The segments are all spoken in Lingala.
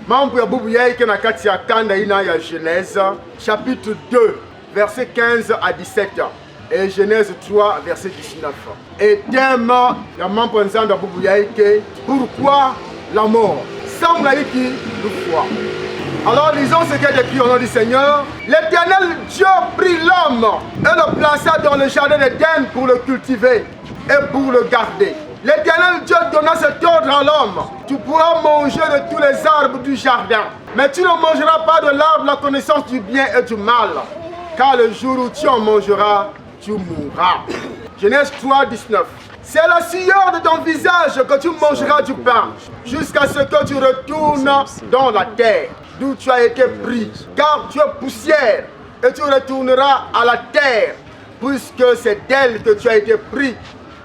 Mambo ya bubu yake na kati ya kanda ina ya Genèse chapitre 2 verset 15 à 17 et Genèse 3 verset 19. Et thème ya mambo nzando ya bubu yake, pourquoi la mort? Semble yiki le foi. Alors lisons ce qu'il y a écrit au nom du Seigneur. L'Éternel Dieu prit l'homme et le plaça dans le jardin d'Éden pour le cultiver et pour le garder. L'Éternel Dieu donna cet ordre à l'homme: tu pourras manger de tous les arbres du jardin, mais tu ne mangeras pas de l'arbre de la connaissance du bien et du mal, car le jour où tu en mangeras, tu mourras. Genèse 3, 19. C'est la sueur de ton visage que tu mangeras du pain, jusqu'à ce que tu retournes dans la terre, d'où tu as été pris, car tu es poussière, et tu retourneras à la terre, puisque c'est d'elle que tu as été pris,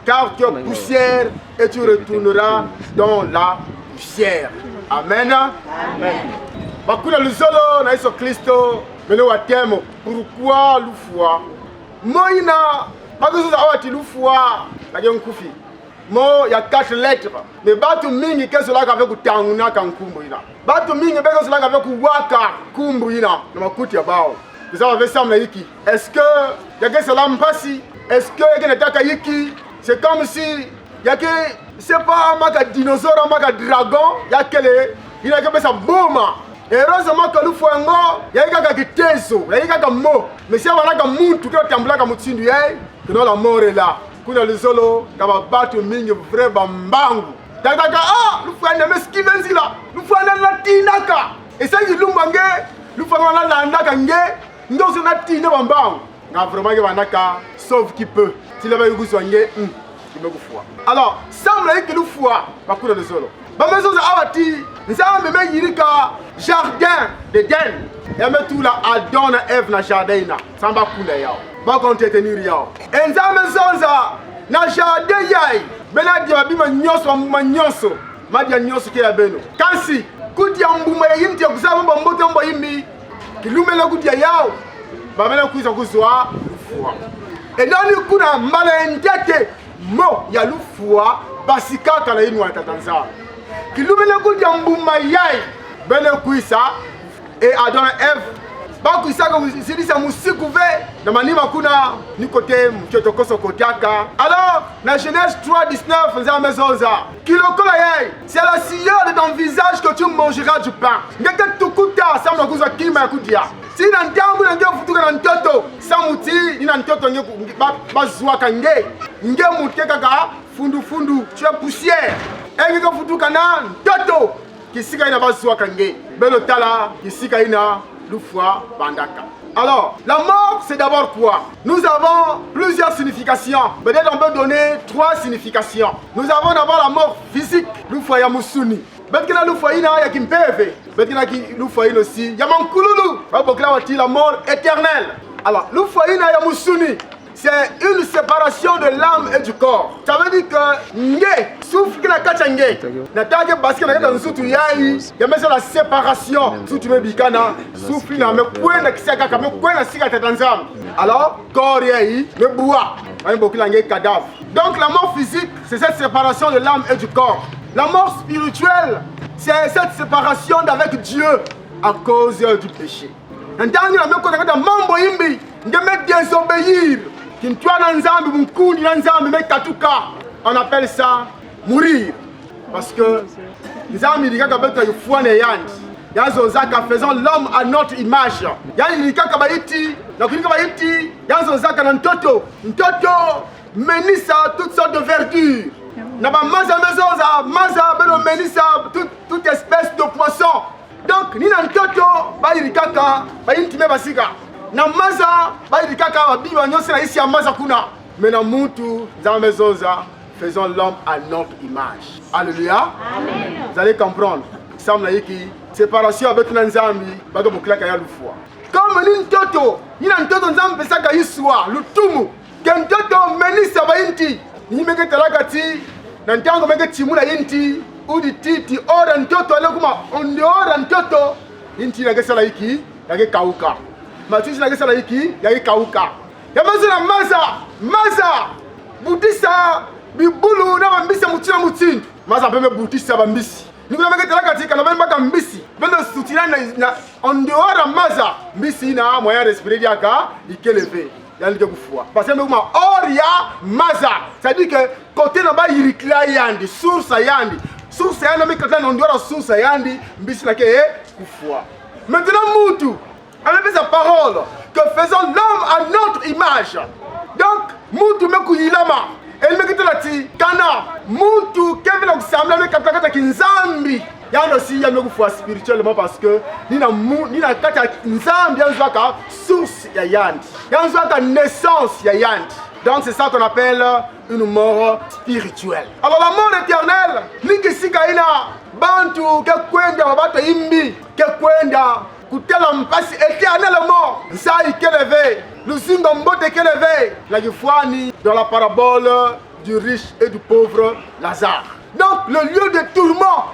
car tu es poussière, et tu retourneras dans la poussière. Amen. Amen. Bakuna luzolo na Yesu Kristo mene watemo. Pourquoi l'ufwa? Moina bakuzo za awati l'ufwa na nkufi. Mo ya 4 lettres. Mais batu mingi keso la kave kutanguna kankumbu ina. Batu mingi beko la kave kuwaka kumbu ina na makuti ya bao. Nous avons ça na yiki. Est-ce que ya keso la mpasi? Est-ce que ya nataka yiki? C'est comme si ya ke c'est pas maka dinosaure maka dragon ya kele ina ke pesa boma. Heureusement que l'ufwa ngo ya kaka kitezo, ya kaka mo. Mais si on a ka muntu ke tambula ka mutsindu yai, que la mort est là. Kuna lizolo kama batu mingi vrai bambangu. Dakaka l'ufwa na meskivenzi la. L'ufwa na latinaka. Et ça qui lumbange, l'ufwa na landaka nge, ndo so na tina bambangu. Nga vraiment ke banaka sauve qui peut. Si la ba yuguswange, alors, semble que l'ufwa bakuna lizolo. Bamezo za awati, nzambe me yirika jardin d'Éden. Ya metu la Adam na Eve na jardin na. Samba kuna yao. Ba kontetenir yao. Nzambe zonza na jardin yai. Bena dia bima nyoso mbuma nyoso. Madia nyoso ke ya beno. Kansi kudia mbuma yinti kuzaba mboto mbo yimi. Kilumela kudia yao. Bamela kuisa kuzwa ufwa. Et là nous kuna mbala ndete mo ya lufwa basikaka na yinu atatanza. Kilumela kudia mbuma yai. Bele kuisa et Adam et Ève bakuisa ko silisa musiku ve na manima kuna ni côté mchotokoso kotaka. Alors na Genèse 3:19 nzambe zonza kilokola yai, c'est la sueur de ton visage que tu mangeras du pain. Ngeke tukuta samna kuzwa kima kudia. Sina ntangu na ngeke futuka na ntoto samuti ina ntoto nge bazwa kange nge mutkeka ka fundu fundu tu es poussière ngeke futuka na ntoto kisika ina bazwa kange belo tala kisika ina lufwa bandaka. Alors, la mort, c'est d'abord quoi? Nous avons plusieurs significations. Peut-être on peut donner 3 significations. Nous avons d'abord la mort physique, lufwa ya musuni. Betkina lufwa ina ya kimpeve. Betkina lufwa ina aussi ya mankululu. Babokla wati la mort éternelle. Alors, lufwa ina ya musuni, c'est une séparation de l'âme et du corps. Ça veut dire que nge souffle kina kacha nge. Natake baski na kata nsutu yai, ya mesa la séparation. Soutu mebikana, souffle na me kwenda kisaka ka me kwenda sika tatanzam. Alors, corps yai me boua. Ba bokila nge cadavre. Donc la mort physique, c'est cette séparation de l'âme et du corps. La mort spirituelle, c'est cette séparation d'avec Dieu à cause du péché. Ndani na me kota mambo yimbi, ngeme désobéir. On appelle ça mourir. Parce que les amis faisons l'homme à notre image. Menissa toutes sortes de verdures. Toute espèce de poisson. Donc, ni na ntoto ba irikaka ba intime basika. Na maza ba irikaka ba biba nyose na isi ya maza kuna. Mais na mutu za mezonza faisons l'homme à notre image. Alléluia. Amen. Vous allez comprendre. Sam na yiki séparation avec nzambi ba go buklaka ya lufwa. Comme ni ntoto nzambi pesaka yiswa lutumu. Ke ntoto menisa ba inti. Ni meke talakati na ntango meke timula inti. Udi titi ora ntoto ale kuma onde ora ntoto inti na gesala hiki yake kauka matisi na gesala hiki yake kauka yamazina maza butisa bibulu na bambisa mutina mutindi maza peme butisa bambisi nikuna meketela katika na baka mbisi bendo soutien na en dehors ya maza mbisi na moyen respirer diaka ikeleve yani ke kufua parce que mekuma or ya maza ça dit que côté na ba irikla yandi source yandi meketela en dehors ya source yandi mbisi na ke kufua. Maintenant mutu avec sa parole que faisons l'homme à notre image. Donc mutu mekuyilama elle me quitte là-dessus. Kana, mutu, Kevin Oxamla, me kapta kinzambi. Y'a aussi y'a me foi spirituellement parce que ni na kata nzambi y'a zwaka source ya yandi. Y'a zwaka naissance ya yandi. Donc c'est ça qu'on appelle une mort spirituelle. Alors la mort éternelle, ni kisika ina bantu ke kwenda wabata imbi, ke kwenda kutela mpasi éternellement. Ça ikelevé. Luzinga mbote keleve la gifwani dans la parabole du riche et du pauvre Lazare. Donc le lieu de tourment,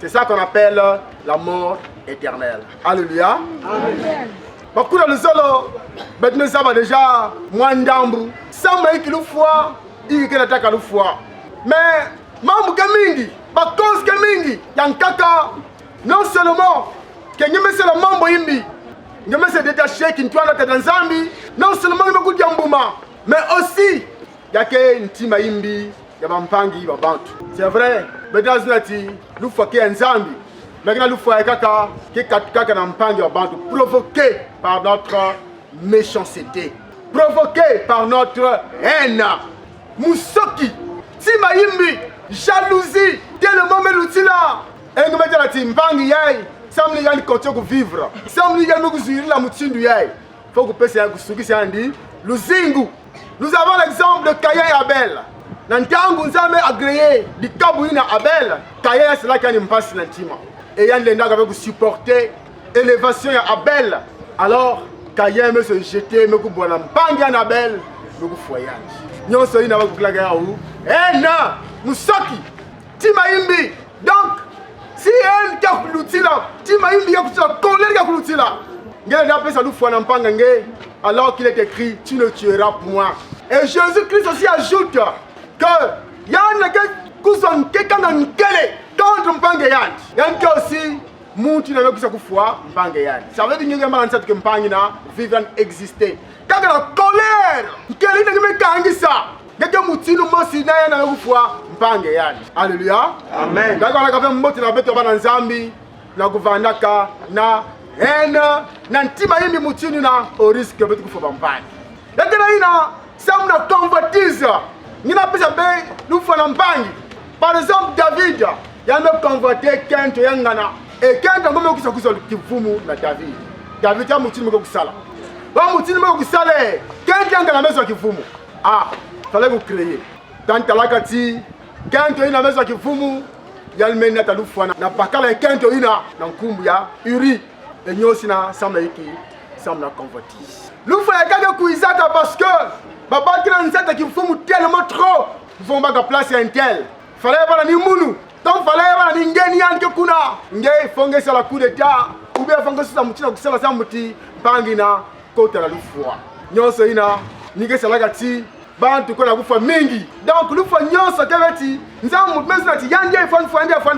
c'est ça qu'on appelle la mort éternelle. Alléluia. Amen. Beaucoup de solo, maintenant ça va déjà moins d'ambre. Ça m'a dit qu'il fois, il y a attaque à la fois. Mais mambu kamingi, par cause kamingi, yankaka non seulement que nous mettons le mambo imbi. Je me suis détaché qui ne doit pas dans Zambi. Non seulement il y a beaucoup de mais aussi il y a une team imbi, il y a un pangi, c'est vrai, mais dans nous faut qu'il y ait un Zambi. Maintenant nous faut qu'il un pangi provoqué par notre méchanceté, provoqué par notre haine. Musoki, team imbi, jalousie, tellement melouti là. Et nous mettons la team pangi yai. Samli yani continue de vivre. Samli yani kuzuri la mutindu yai. Faut que pese yangu suki sandi luzingu. Nous avons l'exemple de Caïn et Abel. Nantangu nzame agréé di kabu ina Abel. Caïn c'est là qu'il y a une passe l'intima. Et yani lenda avec supporter élévation ya Abel. Alors Caïn me se jeter me kubona mpangi en Abel me kufoyage. Nyonso ina ba kuklaga ya ou. Na musaki. Tima imbi. Donc si elle qui a l'outil là, tu m'as dit que tu as colère qui a l'outil là. Alors qu'il est écrit, tu ne tueras point. Et Jésus-Christ aussi ajoute que il y a quelqu'un contre Mpangayant. Il y a aussi Mouti n'a pas pu foi Mpangayant. Ça veut dire que Mpangina vivant exister. Quand la colère, quelle est le ça? Alléluia. Amen. D'accord, on a fait moti na beto bana nzambi na kuvandaka na haine na ntima yimi mutini na au risque beto kufa bampani. Yakena ina samna convoitise. Nina pesa be lufa na mpangi. Par exemple David, yame convoiter Kento yangana et Kento ngome kusakuza kivumu na David. David ya mutini mko kusala. Ba mutini mko kusala Kento yangana mezo kivumu. Fallait vous créer. Quand tu as la kati, quand tu as une maison qui fume, il y a le mena ta lufana. Na bakala quand tu as une na nkumbu ya uri. Et nous aussi na samla iki, samla convoitise. Lufa ya kaka kuizata parce que baba kina nzata qui fume tellement trop. Vont pas place un tel. Fallait pas ni munu. Donc fallait pas ni ngeni yanke kuna. Ngei fonge sur la coup d'état ou bien fonge sur mutina kusala sa muti bangina kota la lufwa. Nyonso ina nige salagati bantu kona kufa mingi. Donc lufa nyonso kebeti nzamu mezati yandi ifan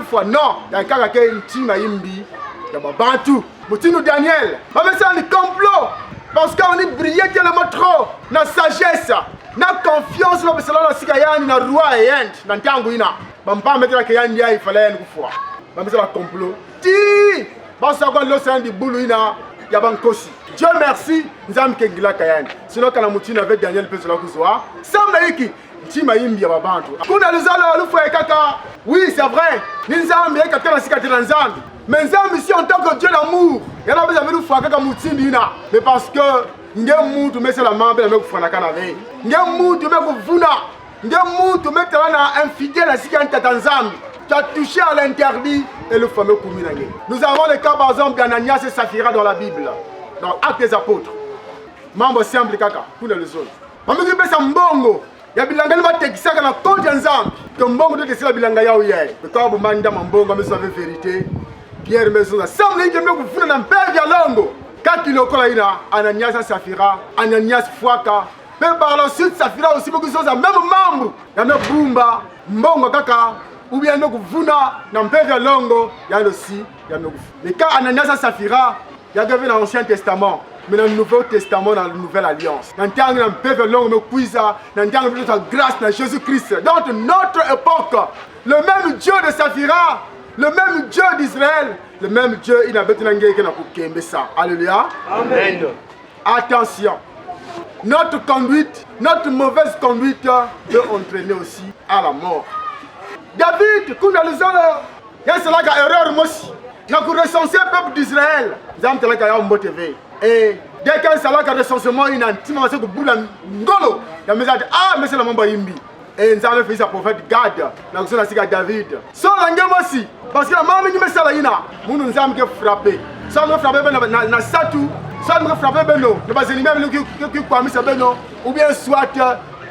fois non ya kaka ke ntima yimbi ya babantu mutinu Daniel babesa ni complot parce qu'on est brillé tellement trop na sagesse na confiance lo besala la sikayani na roi yend na ntangu ina bamba metela ke yandi ya ifalen kufa babesa la complot ti basa kwa lo sandi bulu ina ya bankosi. Dieu merci, nous avons que Gila Kayan. Sinon, quand la moutine avec Daniel peut se la cousoir, semble que Tima Imbi ya babantu. Kuna luzalo lufu ya kaka. Oui, c'est vrai. Nous avons bien quelqu'un qui a dans Zambi. Mais Zambi ici en tant que Dieu d'amour. Il y en a besoin de nous faire kaka moutine dina. Mais parce que ngem mutu mese la mambe na meku fana kana ve. Ngem mutu meku vuna. Ngem mutu metela na infidèle à siki anta Tanzambi. Tu as touché à l'interdit et le fameux Kouminangé. Nous avons le cas par exemple d'Ananias et Saphira dans la Bible. Dans Actes des Apôtres. Mambo simple kaka, pour les autres. Mambo qui pesa mbongo. Ya bilanga ba tekisaka na compte nzambi. Que mbongo de tesila bilanga yao yeye. Because bu manda mbongo mais ça veut vérité. Pierre maison ça semble que me kufuna na mpère ya longo. Kati lokola ina Ananias et Saphira, Ananias Fwaka. Mais par la suite Saphira aussi beaucoup de choses même mambo. Ya me bumba mbongo kaka ou bien nous vuna na mpeve longo ya aussi ya nous. Mais quand Ananias et Saphira il y a dans l'Ancien Testament, mais dans le Nouveau Testament, dans la Nouvelle Alliance. Dans le temps où on peut long me cuisa, dans le temps où on grâce à Jésus-Christ. Dans notre époque, le même Dieu de Saphira, le même Dieu d'Israël, le même Dieu, il a besoin de ça. Alléluia. Amen. Attention. Notre conduite, notre mauvaise conduite peut entraîner aussi à la mort. David, quand il y a cela qui a erreur aussi. Nous avons recensé le peuple d'Israël. Nous avons motivé. Et dès qu'il y a un recensement, il y a un petit moment où il y a un ngolo. Il y a un ah, mais c'est le monde Yimbi. Et nous avons fait ça pour faire Gad. Nous avons fait David. Sans la aussi. Parce que la maman dit que c'est la ina. Nous avons frappé. Sans nous frapper, nous satou. Sans nous frapper, nous avons ennemis qui ont mis Beno. Ou bien soit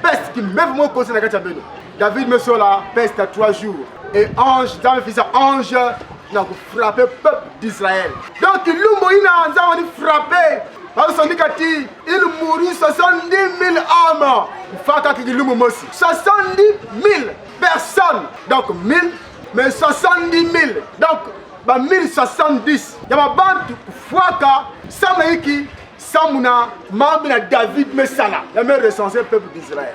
peste qui même moi cause la Beno. David me sur la peste à 3 jours. Et ange, nous avons fait ça ange. Nous avons frappé le peuple d'Israël. Donc, il nous frappé. Parce il mourut 70 000 hommes. 70 000 personnes. Donc, 1000, mais 70 000. Donc, 1070. Il y a un bande Fouaka, Samaïki, Samouna, Mamina David, Messala. Il y a même recensé le peuple d'Israël.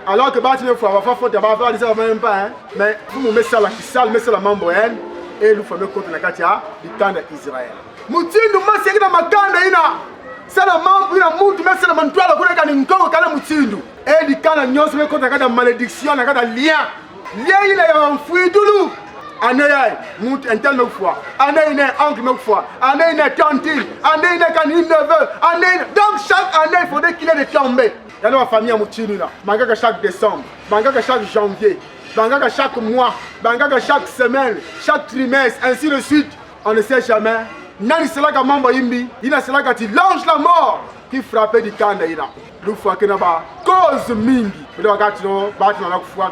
Alors que il faut avoir faute, il faut même pas. Mais vous me mettez ça là, qui sale, mettez ça là, membrane. Et nous faisons contre la Katia, du camp d'Israël. Mouti nous m'a ségué dans ma camp d'Ina. C'est le membre, il a monté, mais c'est le mantois, le gouvernement qui a une camp de Mouti. Et du camp d'Ignos, mais contre la malédiction, la lien. Lien, il a enfoui tout nous. Année, monte un tel fois. Année, il est oncle, une fois. Année, il est tantine. Année, il est canine, neveu. Année, donc chaque année, il faudrait qu'il ait des tombées. Il y a une famille à Mouti, là. Malgré chaque décembre, malgré chaque janvier. Chaque mois, chaque semaine, chaque trimestre, ainsi de suite, on ne sait jamais. Nani c'est là que Mamba Yimbi, il a cela quand il lance la mort qui frappait du camp d'Ina. Nous fois que n'a pas cause mingi. Mais là quand on bat dans la foi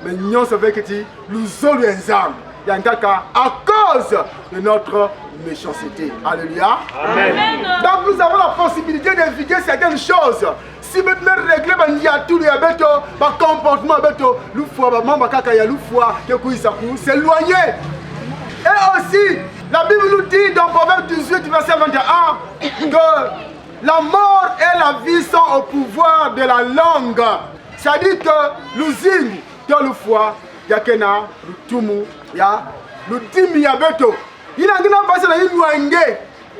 mais nous savons que tu nous avons les armes. Il y a un cas à cause de notre méchanceté. Alléluia. Amen. Donc nous avons la possibilité d'éviter certaines choses. Si vous réglez tout le comportement, s'éloigner. Et aussi, la Bible nous dit dans Proverbe 18, verset 21, que la mort et la vie sont au pouvoir de la langue. C'est-à-dire que nous zing, que le foie, il y a kena, le tumu, il y a le timi yabeto. Il y a un passé dans une wenge.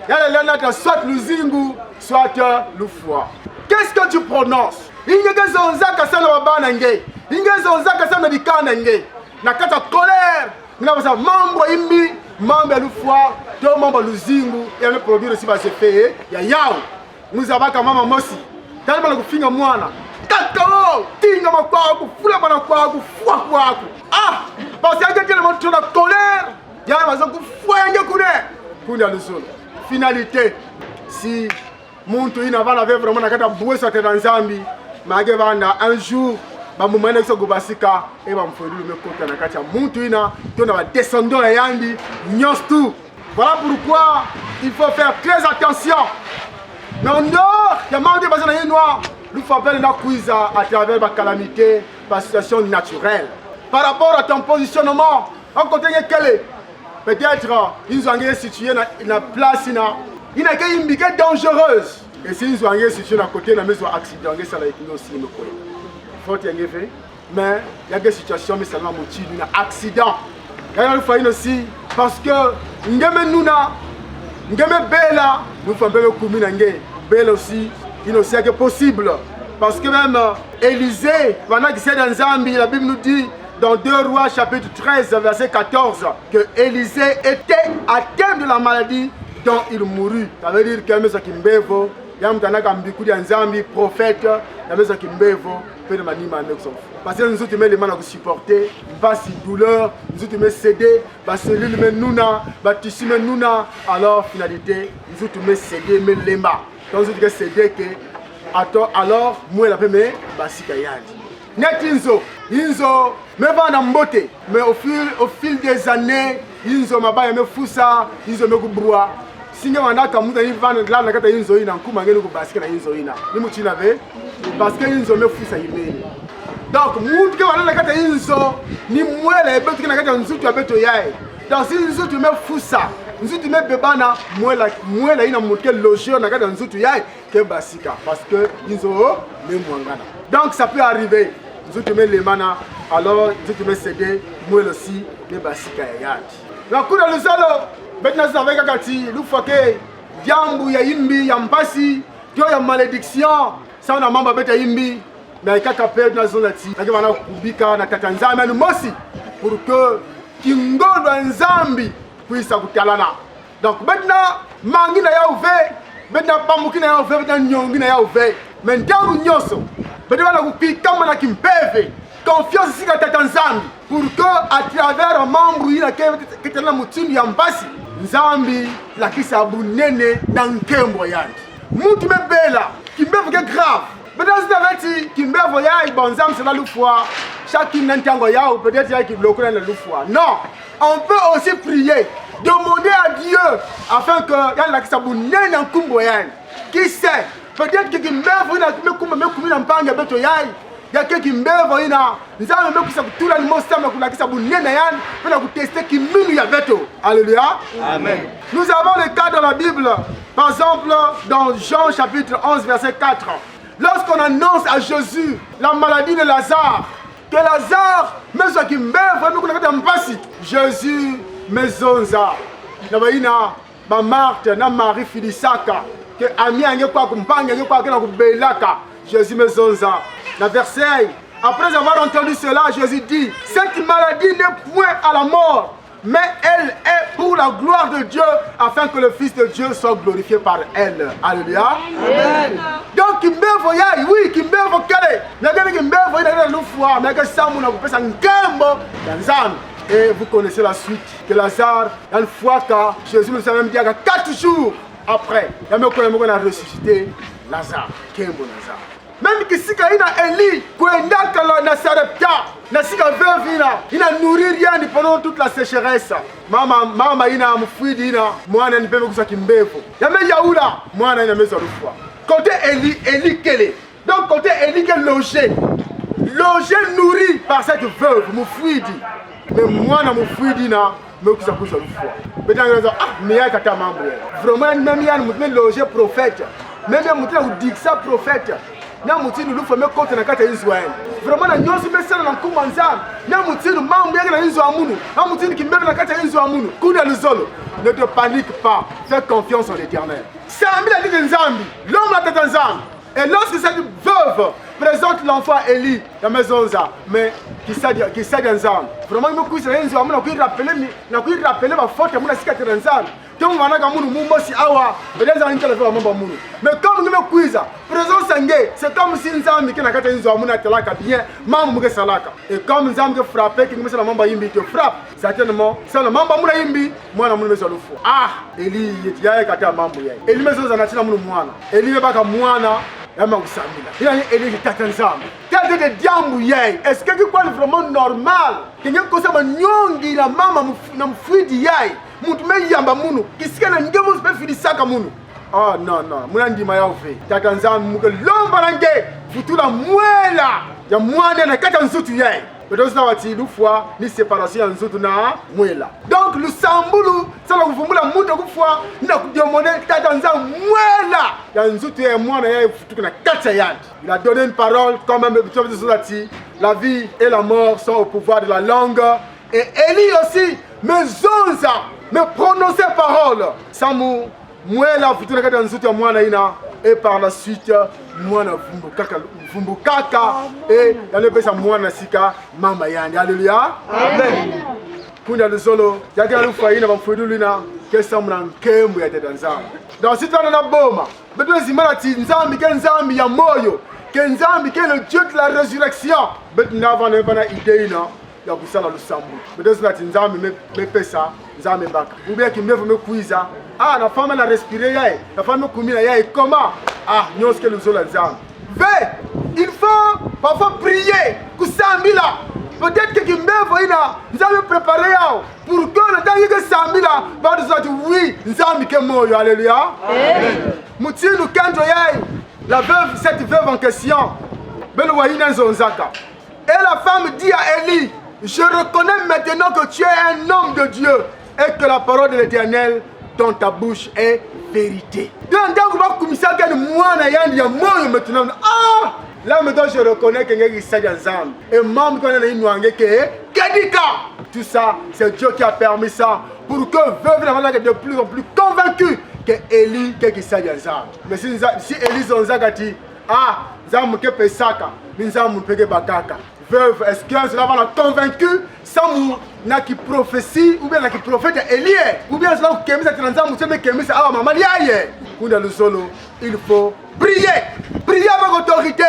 Il y a le lana soit le zingu, soit le foie. Qu'est-ce que tu prononces? Il y a des gens qui sont dans le banange. Il y a des gens qui sont dans le canange. Na kata colère. Nous avons membre imbi, membre le foie, deux membres le zingu. Il y a le produit aussi va se faire. Il y a yao. Nous avons quand même mosi. Tellement le finga moana. Kakao, tinga makwaku, fula manakwaku, foie kwaku. Ah, parce qu'il y a quelqu'un qui est dans la colère. Il y a des gens qui font un peu. Finalité. Si muntu ina vana ve vraiment nakata boué sa tête dans Zambie mage vanda un jour ba mumane so gobasika e ba mfondulu me kota nakata muntu ina to na descendant ya yandi nyostu. Voilà pourquoi il faut faire très attention. Mais en dehors, il y a même des personnes dans noir, nous faut faire la quiz à travers la calamité, la situation naturelle. Par rapport à ton positionnement, en côté quel est peut-être ils ont situé dans place il n'y a qu'une biquet dangereuse. Et si ils ont un situé à côté, ils ont un accident, ça va être aussi le coup. Il faut y faire. Mais il y a des situations, mais seulement un accident. Il y a une aussi, parce que nous sommes bella, nous faisons un coup de bella aussi, il aussi est possible. Parce que même Élisée, pendant qu'il est dans Zambie, la Bible nous dit, dans 2 Rois chapitre 13, verset 14, que Élisée était atteint de la maladie dont il mourut. Ça veut dire que M. Kimbevo, il y a un Zambi, prophète, il y a M. Kimbevo, fait de manima avec son fou. Parce que nous sommes les mains à supporter, pas si douleur, nous sommes cédés, parce que nous sommes alors finalité, nous sommes cédés, mais les mains. Donc nous sommes cédés que, alors, moi la première, c'est Net Inzo, me va dans beauté, mais au fil des années, Inzo m'a pas aimé foussa, Inzo me goubroua. Si nous avons un van de la carte Inzo, il a un coup de basket à Inzo. Nous parce que Inzo me foussa. Donc mutu ke wana nakata inzo ni mwela ebeto ke nakata nzutu abeto yae. Donc si nzutu me fusa, nzutu me bebana mwela ina mutu ke logio nakata nzutu yae ke basika parce que inzo me mwangana. Donc ça peut arriver. Nzutu me lemana alors nzutu me cédé mwela aussi me basika ya yati. Na kuna luzalo betna saveka kati lufake diambu ya imbi ya mpasi tio ya malédiction ça na mamba beta imbi mais kaka pe na zonati na kibana kubika na tata nzambe ni mosi pour que kingondo nzambi puisse kutalana. Donc betna mangi na ya uve betna pamuki na ya uve betna nyongi na ya uve mais ndangu nyoso betna na kupika na kimpeve confiance sika tata nzambi pour que à travers un membre ina ke tena mutini ya mpasi nzambi la kisa bunene na nkembo yani mutu mebela kimbevo ke grave peut-être davati kimbevo ya ibonzam c'est la lufwa chacune n'entango yao peut-être ya ki lokona la lufwa. Non, on peut aussi prier, demander à Dieu afin que ya la kisa bunene na nkumbo yani. Qui sait, peut-être que kimbevo ina mekumina mpanga beto yai ya ke kimbevo ina nzambe mekusa kutula ni mosama kulakisa bunene yani pena kutester kiminu ya beto. Alléluia. Amen. Nous avons le cas dans la Bible. Par exemple, dans Jean chapitre 11 verset 4. Lorsqu'on annonce à Jésus la maladie de Lazare, que Lazare meso kimbevo mekunakata mpasi, Jésus mezonza na baina ba Marthe na Marie filisaka que ami ange kwa kumpanga ange kwa kena kubelaka, Jésus mezonza na Versailles. Après avoir entendu cela, Jésus dit, cette maladie n'est point à la mort, mais elle est pour la gloire de Dieu, afin que le Fils de Dieu soit glorifié par elle. Alléluia. Amen. Donc, kimbevo yai, oui, kimbevo kale. Nagane kimbevo ina lufwa, mais samu na kupesa nkembo danzami. Et vous connaissez la suite, que Lazare, une fois que Jésus nous a même dit 4 jours après, il a ressuscité Lazare, Kembo Lazare. Même que si ina Eli, kuendaka na Sarepta, na sika veuve ina nourrit rien pendant toute la sécheresse. Mama ina mfwidi ina mwana ni pembe kusa kimbevo. Yame yaula mwana ina mezo rufwa. Côté Eli kele. Donc côté Eli que logé nourri par cette veuve mfwidi. Mais mwana mfwidi na mekusa kusa rufwa. Betanga mais ya kata mambo. Vraiment même ya mutme logé prophète. Même ya mutme udiksa prophète. Na mutini lufa me kote na kata Israel. Vraiment na nyosi mesana na nkumanza. Na mutini mambo yake na Israel amunu. Na mutini kimbebe na kata Israel amunu. Kuda luzolo. Ne te panique pas. Fais confiance en l'Éternel. Sambi la dit Nzambi. L'homme la tête Nzambi. Et lorsque cette veuve présente l'enfant Eli dans la maison, mais qui sait Nzambi. Vraiment il me couche na Israel amunu na rappeler ma faute amuna sikate Nzambi. Mais comme nous me cuisons, c'est comme si nous avons bien, et comme nous avons frappé, qui frappe, certainement, c'est le membre moi ah, Eli, il y a un membre. Eli, est-ce que tu crois vraiment normal? Quelqu'un comme ça, la maman n'a mutume yamba munu kisika na ngemo sipe filisaka munu. Oh non non, muna ndima ya ufe tata nzambi muke lomba nange futula mwela ya mwana na kata nzutu yae bedozi na wati lufwa ni séparation ya nzutu na mwela. Donc le sambulu sala kuvumbula mutu kufwa na kudiomone tata nzambi mwela ya nzutu ya mwana yae futuka na kata yandi. Il a donné une parole quand même la vie et la mort sont au pouvoir de la langue. Et Eli aussi me zonza me prononcer parole samu mwela futuna kata nzutu ya mwana ina et par la suite mwana vumbukaka et yale pesa mwana sika mama yandi. Alléluia. Amen. Kunda luzolo yake alufa ina bamfudulina kesa mna nkembo ya tata nzambi. Dans cette année na boma beto zimala ti nzambi ke nzambi ya moyo ke nzambi ke le Dieu de la résurrection. Beto nava na bana idée ina ya kusala lusambu bedozi na nzambi me pesa nzambi baka ubia kimbevo me kuiza ah na femme la respirer yae na femme kumina yae comment ah nyoske luzola nzambi ve il faut parfois prier kusambila peut-être que kimbevo ina nzambi préparer yao pour que le temps que sambila ba de oui nzambi ke moyo. Alléluia. Amen. Mutinu kendo yae la veuve, cette veuve en question belo waina zonzaka Et la femme dit à Élie, je reconnais maintenant que tu es un homme de Dieu et que la parole de l'Éternel dans ta bouche est vérité. Là maintenant je reconnais que et même quand tout ça, c'est Dieu qui a permis ça pour que veuve soit de plus en plus convaincu que Élie qui s'agit ensemble. Mais si Élie dit zamu ke pesaka, zamu peke bakaka. Veuve, est-ce que cela va la convaincu sans na qui prophétie ou bien na qui prophète Élie ou bien cela qui met cette transaction c'est qui met ça maman liaye. Kunda le solo, il faut prier. Priez avec autorité.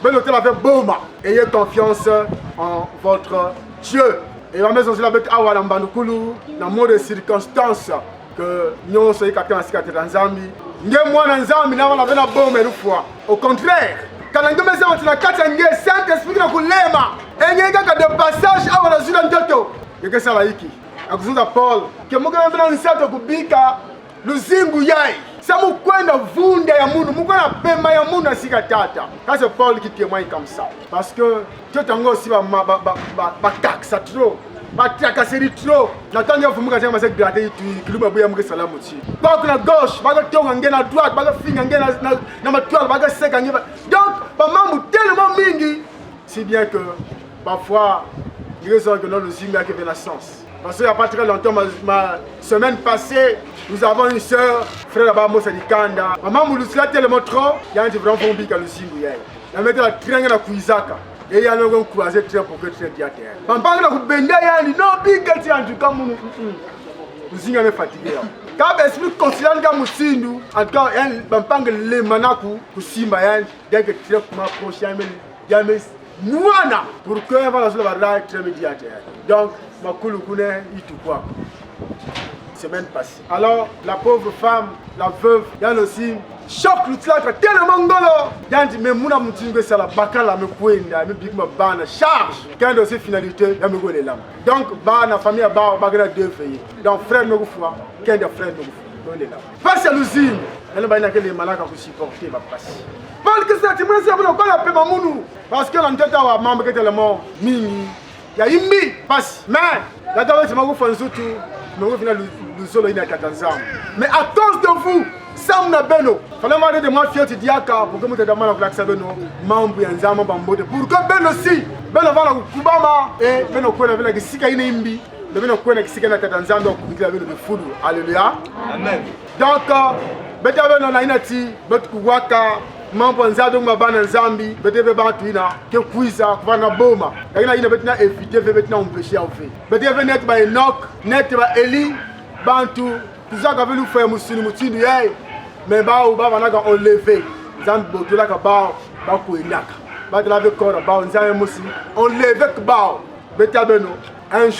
Mais l'autel avec Boma. Ayez confiance en votre Dieu. Et la maison, c'est la bête à Walambanukulu, dans le mot de circonstances que nous sommes captés en cicatrice dans Zambie. Nous sommes la bombe une fois. Au contraire, quand nous sommes dans la Katangé, Saint-Esprit dans le lema. Et nous avons des passages à Walambanukulu. Et que ça va y qui? À cause de Paul, que nous avons dans le centre de Bika, nous sommes ça m'a kwenda vunda ya mundu, mukwana pema ya mundu asika tata. C'est Paul qui témoigne comme ça. Parce que tu tango aussi ba taxa trop, ba tracasserie trop. Natanga fumuka sema c'est gratter tu kiluba boya muke salamu ti. Ba na gauche, ba ka tonga ngena droite, ba ka finga ngena na matwala, ba ka seka ngeba. Donc ba mambu tellement mingi si bien que parfois il ressort que notre zimba qui fait la sens. Parce qu'il n'y a pas très longtemps, ma semaine passée, nous avons une soeur, frère là-bas, Mosa Dikanda. Maman Moulousla tellement trop, il y a un vraiment bon bic à l'usine. Il y a la traîne à Kouizaka. Et il y a un croisé très pour que tu aies terre. Maman la Benda, il y a un bic à en tout cas, l'usine est fatiguée. Quand l'esprit considère que Moussindu, en tout cas, il y a les manakou, Koussimba, dès que tu es proche, il y a Nouana pour que on va la très médiateur. Donc, ma coulou connaît tout quoi. Semaine passée. Alors, la pauvre femme, la veuve, il y a aussi choc l'outlatre tellement ngolo. Il y a dit mais mouna moutingue c'est la bakala me kwenda, me big ma bana charge. Quand de ces finalités, il y a me go les lames. Donc, ba na famille ba bagala deux filles. Donc frère me foi, quand de frère me foi, les lames. Face à l'usine, elle va que les malades pour supporter ma passe. Parce que ça, tu me dis, on a appelé Mamounou. Parce que l'on t'a dit, maman, que tellement mini. Il y a une mi, passe. Mais, la dame, c'est ma goût, Fanzoutou. Mais au final, le sol est à 14 ans. Mais à cause de vous, ça m'a beno. Fallait m'aider de moi, fier, tu dis à car, pour que vous te demandez à l'accès beno, membre et un zama bambote. Pour que beno aussi, beno va la Kubama et beno quoi la ville qui s'y caille n'imbi. Le beno quoi qui s'y caille à 14 ans, donc vous avez le foudre. Alléluia. Amen. Donc, beno on a une ati, beno kuwaka. Mambo nzado mabana Zambie, beteve bantuina, ke kuiza, kuvana boma. Yakina ina betina éviter, betina empêcher en fait. Beteve net ba Enoch, net ba Eli, bantu, tout ça qu'avait nous faire musulu mutinu yai. Mais ba ou ba vanaga enlevé. Zambi botola ka ba ko inaka. Ba de la ve corps ba nzame musi, enlevé que ba. Betabeno, un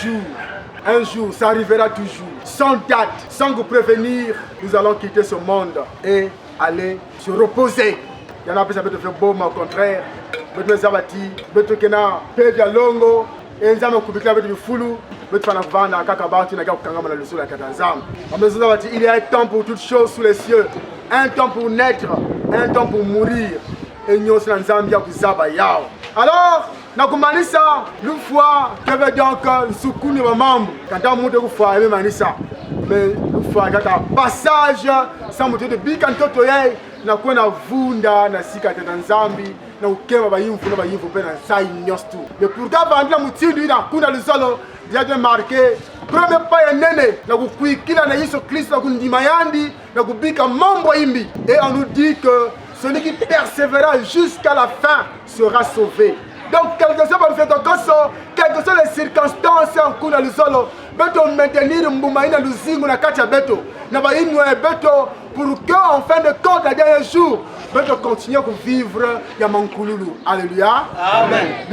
jour, ça arrivera toujours. Sans date, sans vous prévenir, nous allons quitter ce monde et aller se reposer. Il y en a qui te fait beau, mais au contraire, il y a des gens qui longo, et ils ont des gens qui foulou, il y a un temps pour toutes choses sous les cieux, un temps pour naître, un temps pour mourir. Et nous sommes en Zambie pour Zabayao. Alors, nakumanisa l'ufwa keve donc sukuni wa mambo quand on monte l'ufwa et manisa mais l'ufwa kaka passage sans monter de bika ntoto yai na kuona vunda na sika tena Nzambi na ukema bayimfu pe na sai nyostu mais pour ka bandla mutindi na kuna luzalo dia de marqué premier pas ya nene na kukuikila na Yesu Kristo na kundima yandi na kubika mambo imbi et on nous dit que celui qui persévérera jusqu'à la fin sera sauvé. Donc, quelles que soient les circonstances en cours dans le solo, beto maintenir Mboumaïna Luzingo na katia beto, na ba inoué beto pour qu'en fin de compte, la dernier jour, beto continue à vivre Yamankululu. Alléluia. Amen.